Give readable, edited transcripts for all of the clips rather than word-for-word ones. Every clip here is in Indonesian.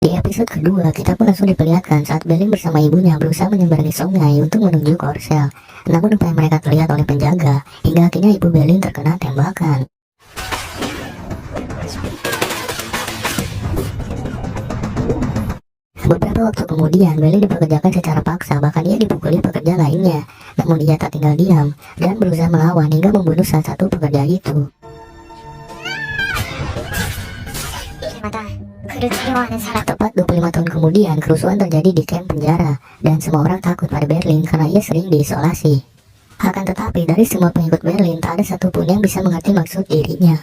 Di episode kedua, kita pun langsung diperlihatkan saat Berlin bersama ibunya berusaha menyeberangi sungai untuk menuju Korsel. Namun upaya mereka terlihat oleh penjaga, hingga akhirnya ibu Berlin terkena tembakan. Beberapa waktu kemudian, Berlin dipekerjakan secara paksa, bahkan ia dipukuli pekerja lainnya. Namun ia tak tinggal diam, dan berusaha melawan hingga membunuh salah satu pekerja itu. Tepat 25 tahun kemudian, kerusuhan terjadi di kamp penjara, dan semua orang takut pada Berlin karena ia sering diisolasi. Akan tetapi, dari semua pengikut Berlin, tak ada satupun yang bisa mengerti maksud dirinya.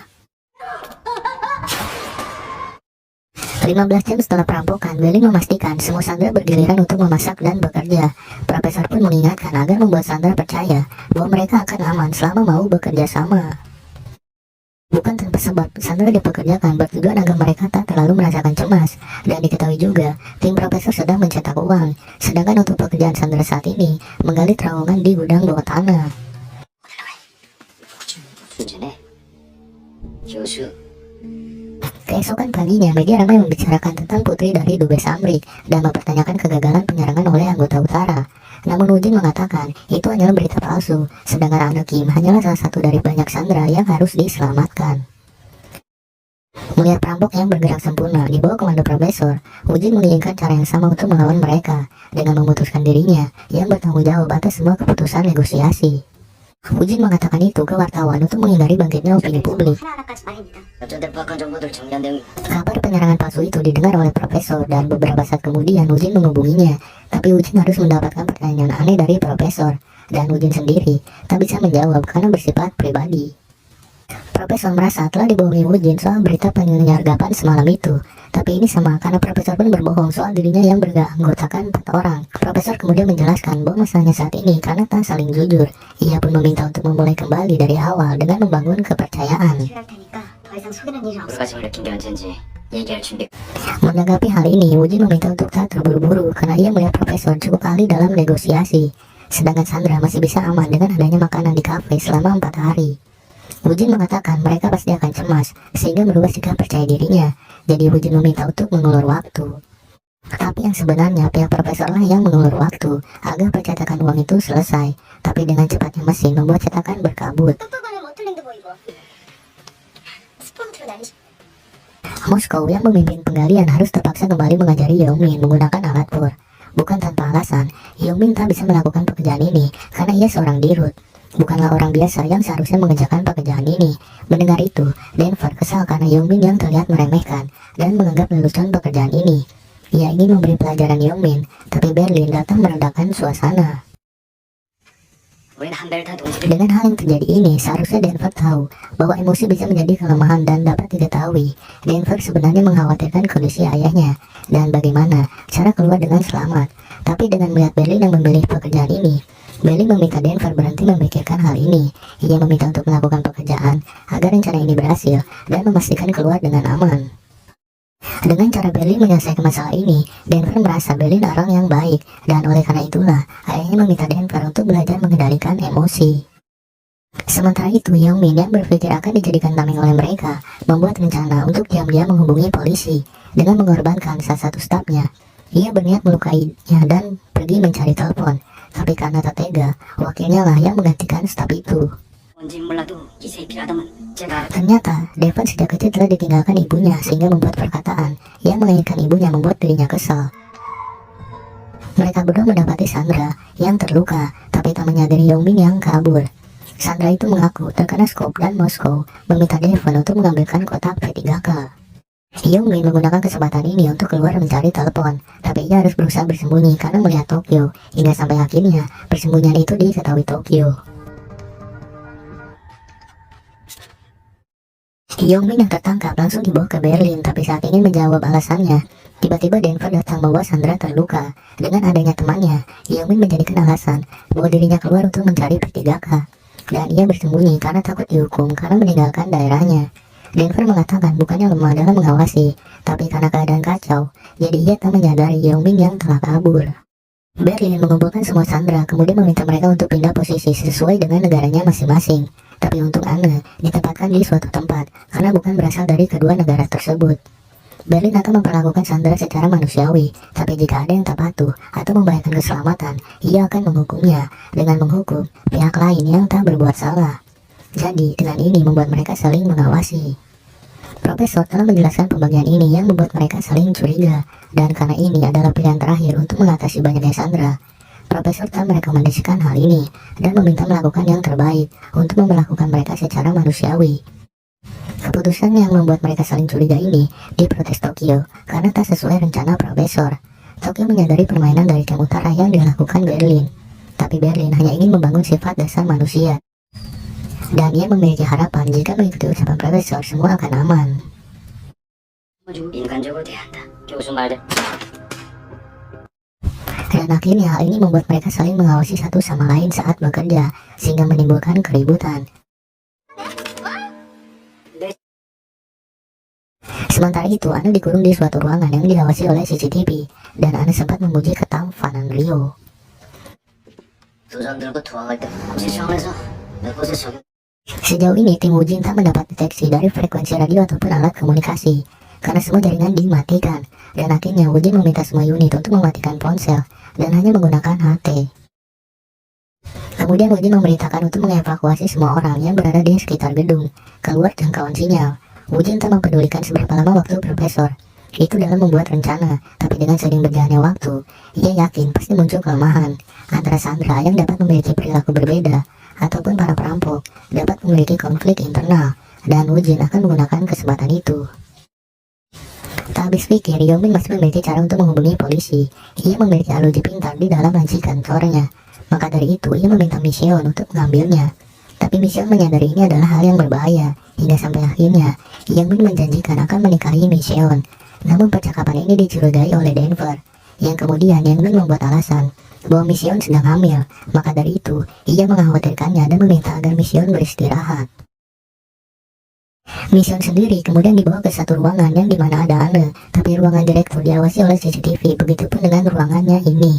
15 jam setelah perampokan, Berlin memastikan semua sandera bergiliran untuk memasak dan bekerja. Profesor pun mengingatkan agar membuat sandera percaya bahwa mereka akan aman selama mau bekerja sama. Bukan tanpa sebab, sandera dipekerjakan bertujuan agar mereka tak terlalu merasakan cemas. Dan diketahui juga, tim profesor sedang mencetak uang. Sedangkan untuk pekerjaan sandera saat ini, menggali terowongan di gudang bawah tanah. Keesokan paginya, media ramai membicarakan tentang putri dari Dubes Amrik dan mempertanyakan kegagalan penyerangan oleh anggota utara. Namun Woo Jin mengatakan itu hanyalah berita palsu, sedangkan anak Kim hanyalah salah satu dari banyak sandera yang harus diselamatkan. Melihat perampok yang bergerak sempurna di bawah komando profesor, Woo Jin menginginkan cara yang sama untuk melawan mereka dengan memutuskan dirinya yang bertanggung jawab atas semua keputusan negosiasi. Woo Jin mengatakan itu ke wartawan untuk menghindari bangkitnya opini publik. Kabar penyerangan palsu itu didengar oleh profesor dan beberapa saat kemudian Woo Jin menghubunginya. Tapi Woo Jin harus mendapatkan pertanyaan aneh dari profesor, dan Woo Jin sendiri tak bisa menjawab karena bersifat pribadi. Profesor merasa telah dibohongi Woo Jin soal berita penyergapan semalam itu. Tapi ini sama karena profesor pun berbohong soal dirinya yang beranggotakan 4 orang. Profesor kemudian menjelaskan bahwa masalahnya saat ini karena tak saling jujur. Ia pun meminta untuk memulai kembali dari awal dengan membangun kepercayaan. Menanggapi hal ini, Woo Jin meminta untuk tak terburu-buru karena ia melihat profesor cukup ahli dalam negosiasi. Sedangkan Sandra masih bisa aman dengan adanya makanan di kafe selama 4 hari. Woo Jin mengatakan mereka pasti akan cemas sehingga berubah sikap percaya dirinya. Jadi Woo Jin meminta untuk mengulur waktu. Tapi yang sebenarnya pihak profesor lah yang mengulur waktu agar percetakan uang itu selesai. Tapi dengan cepatnya mesin membuat cetakan berkabut. Moskow yang memimpin penggalian harus terpaksa kembali mengajari Yeongmin menggunakan alat pur. Bukan tanpa alasan, Yeongmin tak bisa melakukan pekerjaan ini karena ia seorang dirut. Bukanlah orang biasa yang seharusnya mengerjakan pekerjaan ini. Mendengar itu, Denver kesal karena Yeongmin yang terlihat meremehkan dan menganggap lelucon pekerjaan ini. Ia ingin memberi pelajaran Yeongmin, tapi Berlin datang meredakan suasana. Dengan hal yang terjadi ini, seharusnya Denver tahu bahwa emosi bisa menjadi kelemahan dan dapat diketahui. Denver sebenarnya mengkhawatirkan kondisi ayahnya dan bagaimana cara keluar dengan selamat. Tapi dengan melihat Berlin yang memilih pekerjaan ini, Berlin meminta Denver berhenti memikirkan hal ini. Ia meminta untuk melakukan pekerjaan agar rencana ini berhasil dan memastikan keluar dengan aman. Dengan cara Berlin menyelesaikan masalah ini, Denver merasa Berlin orang yang baik, dan oleh karena itulah ayahnya meminta Denver untuk belajar mengendalikan emosi. Sementara itu, Yeongmin yang berpikir akan dijadikan tameng oleh mereka, membuat rencana untuk diam-diam menghubungi polisi dengan mengorbankan salah satu stafnya. Ia berniat melukainya dan pergi mencari telepon, tapi karena tak tega, wakilnya lah yang menggantikan staf itu. Ternyata, Devon sejak kecil telah ditinggalkan ibunya sehingga membuat perkataan yang menginginkan ibunya membuat dirinya kesal. Mereka berdua mendapati Sandra yang terluka, tapi tak menyadari Yeongmin yang kabur. Sandra itu mengaku terkena skop dan Moskow meminta Devon untuk mengambilkan kotak P3K. Yeongmin menggunakan kesempatan ini untuk keluar mencari telepon, tapi ia harus berusaha bersembunyi karena melihat Tokyo, hingga sampai akhirnya persembunyian itu diketahui Tokyo. Yeongmin yang tertangkap langsung dibawa ke Berlin, tapi saat ingin menjawab alasannya, tiba-tiba Denver datang membawa Sandra terluka. Dengan adanya temannya, Yeongmin menjadikan alasan bahwa dirinya keluar untuk mencari P3K, dan ia bersembunyi karena takut dihukum karena meninggalkan daerahnya. Denver mengatakan bukannya lemah dalam mengawasi, tapi karena keadaan kacau, jadi ia tak menyadari Yeongmin yang telah kabur. Berlin mengumpulkan semua sandera, kemudian meminta mereka untuk pindah posisi sesuai dengan negaranya masing-masing. Tapi untuk Anne ditempatkan di suatu tempat karena bukan berasal dari kedua negara tersebut. Berlin akan memperlakukan Sandra secara manusiawi, tapi jika ada yang tak patuh atau membahayakan keselamatan, ia akan menghukumnya dengan menghukum pihak lain yang tak berbuat salah. Jadi, dengan ini membuat mereka saling mengawasi. Profesor telah menjelaskan pembagian ini yang membuat mereka saling curiga, dan karena ini adalah pilihan terakhir untuk mengatasi banyaknya Sandra. Profesor telah merekomendasikan hal ini dan meminta melakukan yang terbaik untuk memperlakukan mereka secara manusiawi. Keputusan yang membuat mereka saling curiga ini diprotes Tokyo karena tak sesuai rencana Profesor. Tokyo menyadari permainan dari tim utara yang dilakukan Berlin, tapi Berlin hanya ingin membangun sifat dasar manusia. Dan ia memiliki harapan jika mengikuti ucapan Profesor semua akan aman. Dan akhirnya hal ini membuat mereka saling mengawasi satu sama lain saat bekerja, sehingga menimbulkan keributan. Sementara itu, Ana dikurung di suatu ruangan yang diawasi oleh CCTV, dan Ana sempat memuji ketampanan Rio. Sejauh ini, tim Wujin tak mendapat deteksi dari frekuensi radio ataupun alat komunikasi, karena semua jaringan dimatikan, dan akhirnya Wujin meminta semua unit untuk mematikan ponsel, dan hanya menggunakan HT. Kemudian Wujin memerintahkan untuk mengevakuasi semua orang yang berada di sekitar gedung, keluar jangkauan sinyal. Wujin tak mempedulikan seberapa lama waktu Profesor itu dalam membuat rencana, tapi dengan sering berjalannya waktu, ia yakin pasti muncul kelemahan antara Sandra yang dapat memiliki perilaku berbeda, ataupun para perampok dapat memiliki konflik internal, dan Wujin akan menggunakan kesempatan itu. Tak habis pikir, Yongmin masih memiliki cara untuk menghubungi polisi. Ia memiliki aluji pintar di dalam laci kantornya, maka dari itu ia meminta Mission untuk mengambilnya. Tapi Mission menyadari ini adalah hal yang berbahaya, hingga sampai akhirnya Yongmin menjanjikan akan menikahi Mission. Namun percakapan ini dicurigai oleh Denver, yang kemudian Yongmin membuat alasan bahwa Mission sedang hamil. Maka dari itu ia mengkhawatirkannya dan meminta agar Mission beristirahat. Mission sendiri kemudian dibawa ke satu ruangan yang dimana ada Anne, tapi ruangan direktur diawasi oleh CCTV. Begitupun dengan ruangannya ini.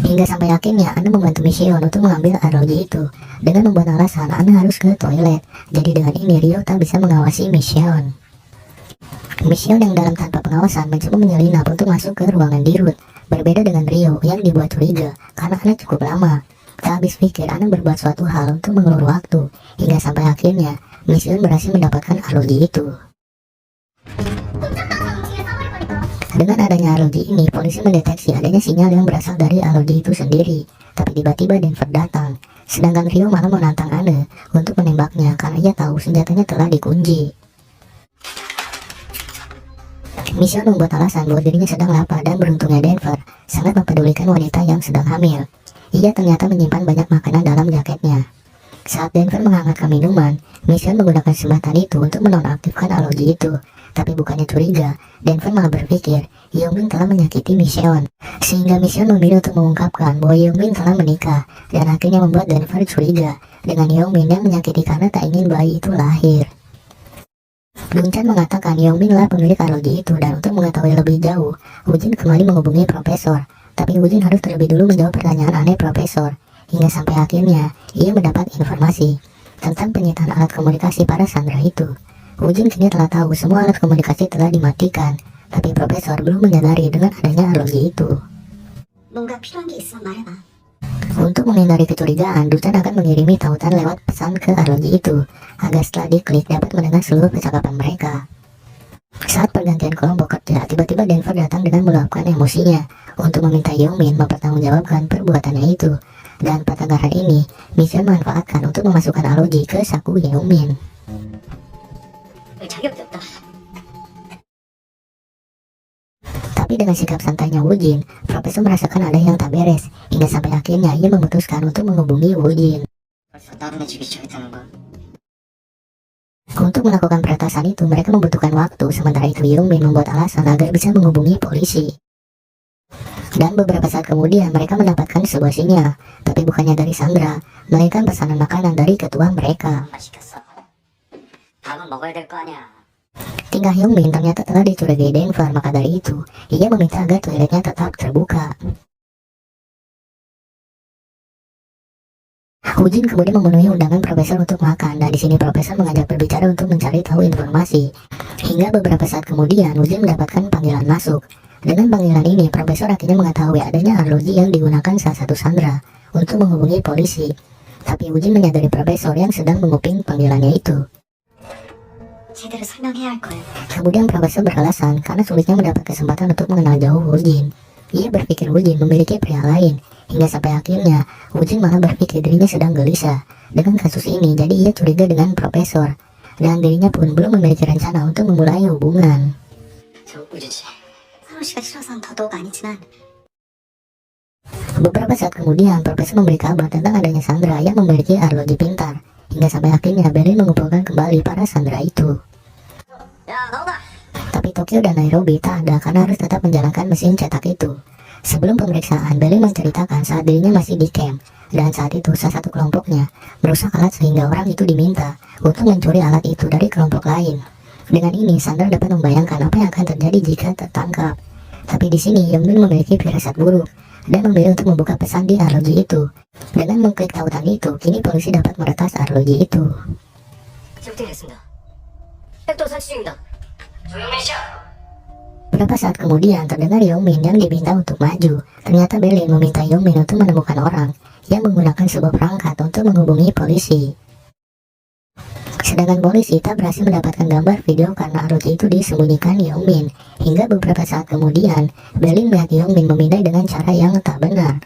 Hingga sampai akhirnya Anne membantu Mission untuk mengambil arloji itu dengan membuat alasan Anne harus ke toilet. Jadi dengan ini Rio tak bisa mengawasi Mission. Mission yang dalam tanpa pengawasan mencoba menyelinap untuk masuk ke ruangan Dirut. Berbeda dengan Rio yang dibuat curiga karena Anne cukup lama. Tak habis pikir Anne berbuat suatu hal untuk mengulur waktu, hingga sampai akhirnya Mission berhasil mendapatkan arloji itu. Dengan adanya arloji ini, polisi mendeteksi adanya sinyal yang berasal dari arloji itu sendiri. Tapi tiba-tiba Denver datang, sedangkan Rio malah menantang Anne untuk menembaknya karena ia tahu senjatanya telah dikunci. Mission membuat alasan bahwa dirinya sedang lapar, dan beruntungnya Denver sangat mempedulikan wanita yang sedang hamil. Ia ternyata menyimpan banyak makanan dalam jaketnya. Saat Denver menghangatkan minuman, Mission menggunakan kesempatan itu untuk menonaktifkan arloji itu. Tapi bukannya curiga, Denver malah berpikir Yongmin telah menyakiti Mission, sehingga Mission memilih untuk mengungkapkan bahwa Yongmin telah menikah, dan akhirnya membuat Denver curiga dengan Yongmin yang menyakiti karena tak ingin bayi itu lahir. Dunchan mengatakan Yongmin lah pemilik arloji itu, dan untuk mengetahui lebih jauh, Wujin kembali menghubungi Profesor. Tapi Wujin harus terlebih dulu menjawab pertanyaan aneh Profesor, hingga sampai akhirnya ia mendapat informasi tentang penyitaan alat komunikasi para Sandra itu. Wujin kini telah tahu semua alat komunikasi telah dimatikan, tapi Profesor belum menyadari dengan adanya arloji itu. Untuk menghindari kecurigaan, Dunchan akan mengirimi tautan lewat pesan ke arloji itu, agar setelah diklik dapat mendengar seluruh percakapan mereka. Saat pergantian kelompok kerja, tiba-tiba Denver datang dengan meluapkan emosinya untuk meminta Yongmin mempertanggungjawabkan perbuatannya itu. Dan pertengkaran ini, Mission memanfaatkan untuk memasukkan arloji ke saku Yongmin. Tapi dengan sikap santainya Wujin, Profesor merasakan ada yang tak beres, hingga sampai akhirnya ia memutuskan untuk menghubungi Wujin. Untuk melakukan peretasan itu, mereka membutuhkan waktu, sementara itu Yongmin membuat alasan agar bisa menghubungi polisi. Dan beberapa saat kemudian mereka mendapatkan sebuah sinyal, tapi bukannya dari Sandra, melainkan pesanan makanan dari ketua mereka. Tingkah Yongmin ternyata telah dicurigai Denver, maka dari itu ia meminta agar toiletnya tetap terbuka. Woo-jin kemudian memenuhi undangan profesor untuk makan, dan di sini profesor mengajak berbicara untuk mencari tahu informasi. Hingga beberapa saat kemudian, Woo-jin mendapatkan panggilan masuk. Dengan panggilan ini, profesor akhirnya mengetahui adanya arloji yang digunakan salah satu sandera untuk menghubungi polisi. Tapi Woo-jin menyadari profesor yang sedang menguping panggilannya itu. Kemudian profesor beralasan karena sulitnya mendapat kesempatan untuk mengenal jauh Woo-jin. Ia berpikir Woo-jin memiliki pria lain, hingga sampai akhirnya Woo-jin malah berpikir dirinya sedang gelisah dengan kasus ini. Jadi ia curiga dengan profesor, dan dirinya pun belum memiliki rencana untuk memulai hubungan. Beberapa saat kemudian, profesor memberi kabar tentang adanya sandera yang memiliki arloji pintar, hingga sampai akhirnya Berlin mengumpulkan kembali para sandera itu. Tapi Tokyo dan Nairobi tak ada karena harus tetap menjalankan mesin cetak itu. Sebelum pemeriksaan, Berlin menceritakan saat dirinya masih di camp, dan saat itu salah satu kelompoknya merusak alat sehingga orang itu diminta untuk mencuri alat itu dari kelompok lain. Dengan ini, Sandra dapat membayangkan apa yang akan terjadi jika tertangkap. Tapi di sini, Yongbin memiliki firasat buruk dan memilih untuk membuka pesan di arloji itu. Dengan mengklik tautan itu, kini polisi dapat meretas arloji itu. Beberapa saat kemudian, terdengar Yongmin yang diminta untuk maju. Ternyata Berlin meminta Yongmin untuk menemukan orang yang menggunakan sebuah perangkat untuk menghubungi polisi. Sedangkan polisi tak berhasil mendapatkan gambar video karena arloji itu disembunyikan Yongmin. Hingga beberapa saat kemudian, Berlin melihat Yongmin memindai dengan cara yang tak benar.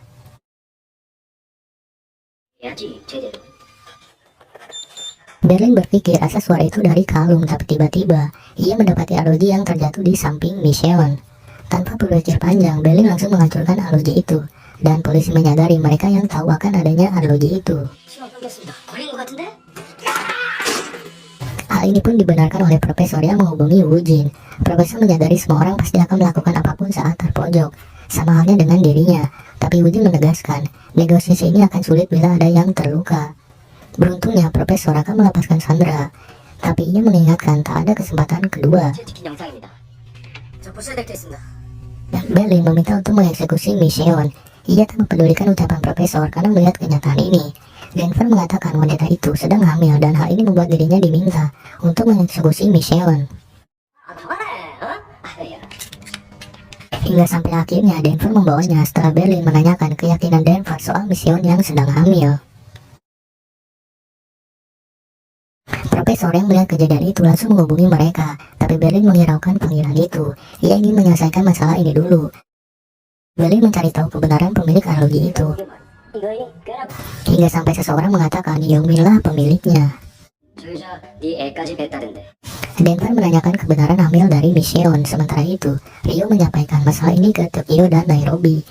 Berlin berpikir asal suara itu dari kalung, tapi tiba-tiba ia mendapati arloji yang terjatuh di samping Micheon. Tanpa berpikir panjang, Berlin langsung menghancurkan arloji itu, dan polisi menyadari mereka yang tahu akan adanya arloji itu. Hal ini pun dibenarkan oleh profesor yang menghubungi Woo-jin. Profesor menyadari semua orang pasti akan melakukan apapun saat terpojok, sama halnya dengan dirinya. Tapi Woo-jin menegaskan, negosiasi ini akan sulit bila ada yang terluka. Beruntungnya profesor akan melepaskan Sandra, tapi ia mengingatkan tak ada kesempatan kedua. Dan Berlin meminta untuk mengeksekusi Micheon. Ia tak mempedulikan ucapan profesor karena melihat kenyataan ini. Denver mengatakan wanita itu sedang hamil, dan hal ini membuat dirinya diminta untuk mengeksekusi Micheon. Hingga sampai akhirnya Denver membawanya setelah Berlin menanyakan keyakinan Denver soal Micheon yang sedang hamil. Profesor yang melihat kejadian itu langsung menghubungi mereka, tapi Berlin menghiraukan panggilan itu. Ia ingin menyelesaikan masalah ini dulu. Berlin mencari tahu kebenaran pemilik arloji itu. Hingga sampai seseorang mengatakan Yongmin lah pemiliknya. Denver menanyakan kebenaran hamil dari Micheon. Sementara itu, Rio menyampaikan masalah ini ke Tokyo dan Nairobi.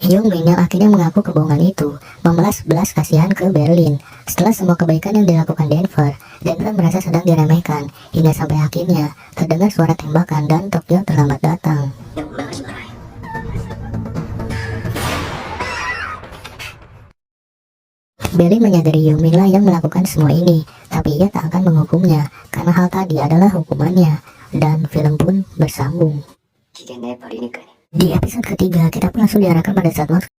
Yongmin yang akhirnya mengaku kebohongan itu membalas belas kasihan ke Berlin. Setelah semua kebaikan yang dilakukan Denver merasa sedang diremehkan, hingga sampai akhirnya terdengar suara tembakan dan Tokyo terlambat datang. Berlin menyadari Yongmin lah yang melakukan semua ini, tapi ia tak akan menghukumnya karena hal tadi adalah hukumannya, dan film pun bersambung. Di episode ketiga, kita pun langsung diarahkan pada saat waktu